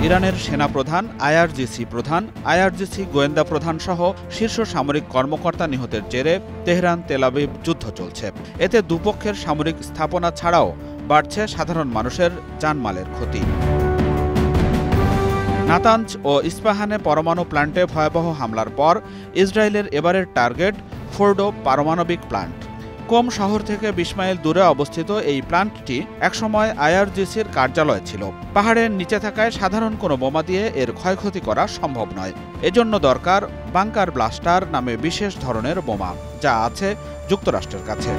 ইরানের সেনাপ্রধান, আইআরজিসি প্রধান, আইআরজিসি গোয়েন্দা প্রধান সহ শীর্ষ সামরিক কর্মকর্তা নিহতের জেরে তেহরান তেল আবিব যুদ্ধ চলছে। এতে দুপক্ষের সামরিক স্থাপনা ছাড়াও বাড়ছে সাধারণ মানুষের জানমালের ক্ষতি। নাতাঞ্জ ও ইস্পাহানে পরমাণু প্ল্যান্টে ভয়াবহ হামলার পর ইসরায়েলের এবারের টার্গেট ফোর্ডো পারমাণবিক প্ল্যান্ট। কোম শহর থেকে ২০ মাইল দূরে অবস্থিত এই প্ল্যান্টটি একসময় আইআরজিসির কার্যালয় ছিল। পাহাড়ের নিচে থাকায় সাধারণ কোনো বোমা দিয়ে এর ক্ষয়ক্ষতি করা সম্ভব নয়। এজন্য দরকার বাংকার ব্লাস্টার নামে বিশেষ ধরনের বোমা, যা আছে যুক্তরাষ্ট্রের কাছে।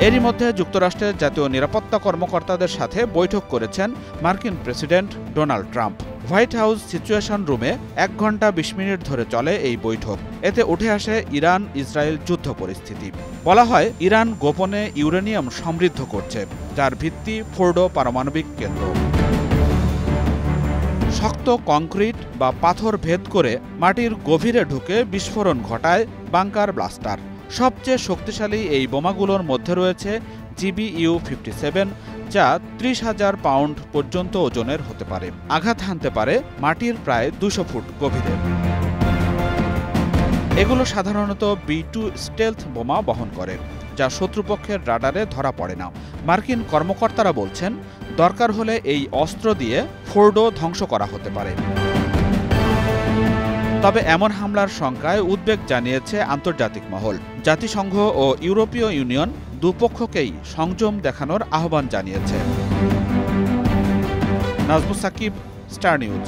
এরই মধ্যে যুক্তরাষ্ট্রের জাতীয় নিরাপত্তা কর্মকর্তাদের সাথে বৈঠক করেছেন মার্কিন president Donald Trump. White house situation রুমে ১ ঘণ্টা ২০ মিনিট ধরে চলে এই বৈঠক। এতে উঠে আসে ইরান ইসরায়েল যুদ্ধ পরিস্থিতি। বলা হয়, ইরান গোপনে ইউরেনিয়াম সমৃদ্ধ করছে, যার ভিত্তি ফোর্ডো পারমাণবিক কেন্দ্র। শক্ত কংক্রিট বা পাথর ভেদ করে মাটির গভীরে ঢুকে বিস্ফোরণ ঘটায় বাংকার ব্লাস্টার। সবচেয়ে শক্তিশালী এই বোমাগুলোর মধ্যে রয়েছে GBU-57, যা ৩০,০০০ পাউন্ড পর্যন্ত ওজনের হতে পারে। আঘাত হানতে পারে মাটির প্রায় ২০০ ফুট গভীরে। এগুলো সাধারণত B-2 স্টেলথ বোমা বহন করে, যা শত্রুপক্ষের রাডারে ধরা পড়ে না। মার্কিন কর্মকর্তারা বলছেন, দরকার হলে এই অস্ত্র দিয়ে ফোর্ডো ধ্বংস করা হতে পারে। তবে এমন হামলার শঙ্কায় উদ্বেগ জানিয়েছে আন্তর্জাতিক মহল। জাতিসংঘ ও ইউরোপীয় ইউনিয়ন দুপক্ষকেই সংযম দেখানোর আহ্বান জানিয়েছে। Najmus Sakib, star news.